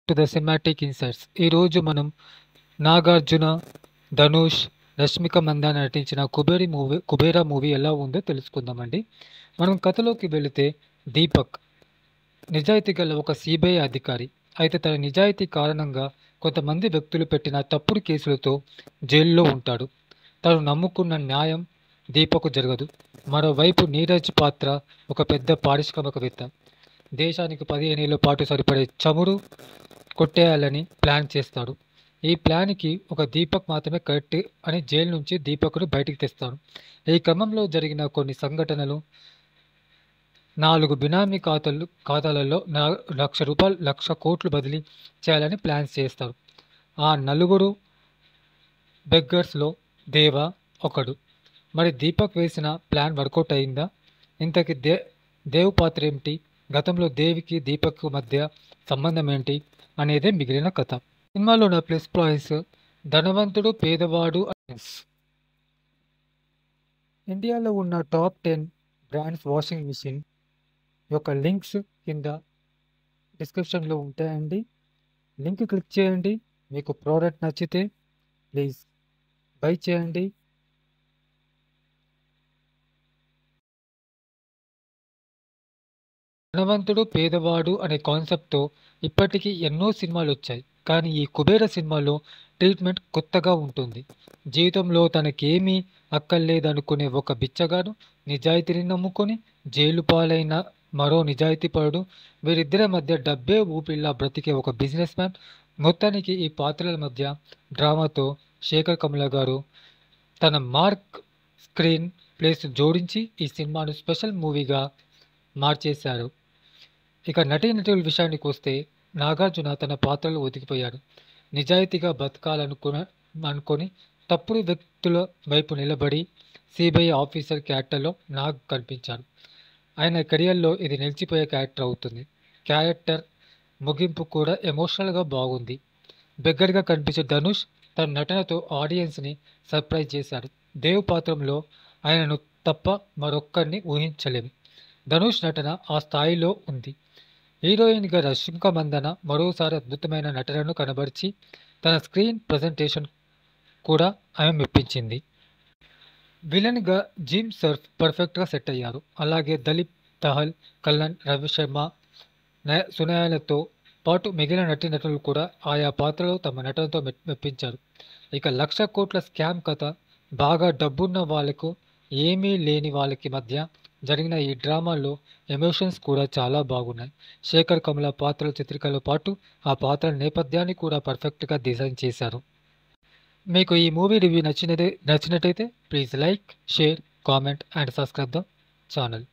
To the cinematic insights. ఈరోజు మనం నాగార్జున, ధనుష్, రష్మిక మందాన నటించిన కుబేరా మూవీ ఎలా ఉందో తెలుసుకుందామండి. మనం కథలోకి వెళితే దీపక్ నిజాయితీ గల ఒక సిబిఐ అధికారి. అయితే తన నిజాయితీ కారణంగా కొంతమంది వ్యక్తులు పెట్టిన తప్పుడు కేసులతో జైల్లో ఉంటాడు. తను నమ్ముకున్న న్యాయం దీపకు జరగదు. మరోవైపు నీరజ్ పాత్ర ఒక పెద్ద పారిశ్రామికవేత్త. దేశానికి 15 ఏళ్ల పాటు సరిపడే చమురు కొట్టేయాలని ప్లాన్ చేస్తాడు. ఈ ప్లాన్కి ఒక దీపక్ మాత్రమే కరెక్ట్ అని జైలు నుంచి దీపక్ను బయటికి తెస్తాడు. ఈ క్రమంలో జరిగిన కొన్ని సంఘటనలు 4 బినామీ ఖాతాలలో ₹1,00,000 కోట్లు బదిలీ చేయాలని ప్లాన్ చేస్తారు. ఆ నలుగురు బెగ్గర్స్లో దేవా ఒకడు. మరి దీపక్ వేసిన ప్లాన్ వర్కౌట్ అయిందా? ఇంతకీ దేవ్ పాత్ర ఏమిటి? గతంలో దేవికి దీపక్ మధ్య సంబంధం ఏంటి అనేదే మిగిలిన కథ. సినిమాలో ఉన్న ప్లస్ పాయింట్స్: ధనవంతుడు, పేదవాడు. ఇండియాలో ఉన్న టాప్ 10 బ్రాండ్స్ వాషింగ్ మిషన్ యొక్క లింక్స్ కింద డిస్క్రిప్షన్లో ఉంటాయండి. లింక్ క్లిక్ చేయండి. మీకు ప్రోడక్ట్ నచ్చితే ప్లీజ్ బై చేయండి. ధనవంతుడు, పేదవాడు అనే కాన్సెప్ట్తో ఇప్పటికీ ఎన్నో సినిమాలు వచ్చాయి. కానీ ఈ కుబేర సినిమాలో ట్రీట్మెంట్ కొత్తగా ఉంటుంది. జీవితంలో తనకేమీ అక్కర్లేదనుకునే ఒక బిచ్చగాడు, నిజాయితీని నమ్ముకొని జైలు పాలైన మరో నిజాయితీపరుడు, వీరిద్దరి మధ్య డబ్బే ఊపిరిలా బ్రతికే ఒక బిజినెస్ మ్యాన్. మొత్తానికి ఈ పాత్రల మధ్య డ్రామాతో శేఖర్ కమ్ల గారు తన మార్క్ స్క్రీన్ ప్లేస్ జోడించి ఈ సినిమాను స్పెషల్ మూవీగా మార్చేశారు. ఇక నటీనటుల విషయానికి వస్తే నాగార్జున తన పాత్రలో ఒదిగిపోయాడు. నిజాయితీగా అనుకొని తప్పుడు వ్యక్తుల వైపు నిలబడి సిబిఐ ఆఫీసర్ క్యారెక్టర్లో నాగ్ కనిపించాడు. ఆయన కెరియర్లో ఇది నిలిచిపోయే క్యారెక్టర్ అవుతుంది. క్యారెక్టర్ ముగింపు కూడా ఎమోషనల్గా బాగుంది. బెగ్గర్గా కనిపించే ధనుష్ తన నటనతో ఆడియన్స్ని సర్ప్రైజ్ చేశాడు. దేవ్ పాత్రలో ఆయనను తప్ప మరొక్కరిని ఊహించలేము. ధనుష్ నటన ఆ స్థాయిలో ఉంది. హీరోయిన్గా రష్మిక మందన మరోసారి అద్భుతమైన నటనను కనబరిచి తన స్క్రీన్ ప్రజెంటేషన్ కూడా ఆమె మెప్పించింది. విలన్గా జిమ్ సర్ఫ్ పర్ఫెక్ట్గా సెట్ అయ్యారు. అలాగే దలీప్ తహల్, కల్నల్ రవిశర్మ, సునయనతో పాటు మిగిలిన నటీనటులు కూడా ఆయా పాత్రలో తమ నటనతో మెప్పించారు. ఇక 1,00,000 కోట్ల స్కామ్ కథ, బాగా డబ్బున్న వాళ్లకు ఏమీ లేని వాళ్ళకి మధ్య జరిగిన ఈ డ్రామాలో ఎమోషన్స్ కూడా చాలా బాగున్నాయి. శేఖర్ కమ్ల పాత్రల చిత్రీకరణతో పాటు ఆ పాత్రల నేపథ్యాన్ని కూడా పర్ఫెక్ట్గా డిజైన్ చేశారు. మీకు ఈ మూవీ రివ్యూ నచ్చినట్టయితే please like, share, comment and subscribe the channel.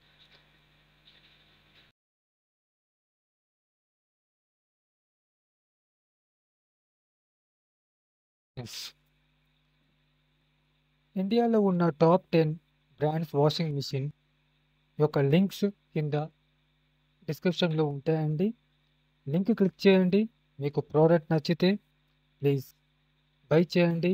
ఇండియాలో ఉన్న టాప్ 10 బ్రాండ్స్ వాషింగ్ మిషన్ యొక్క లింక్స్ కింద డిస్క్రిప్షన్లో ఉంటాయండి. లింక్ క్లిక్ చేయండి. మీకు ప్రోడక్ట్ నచ్చితే ప్లీజ్ బై చేయండి.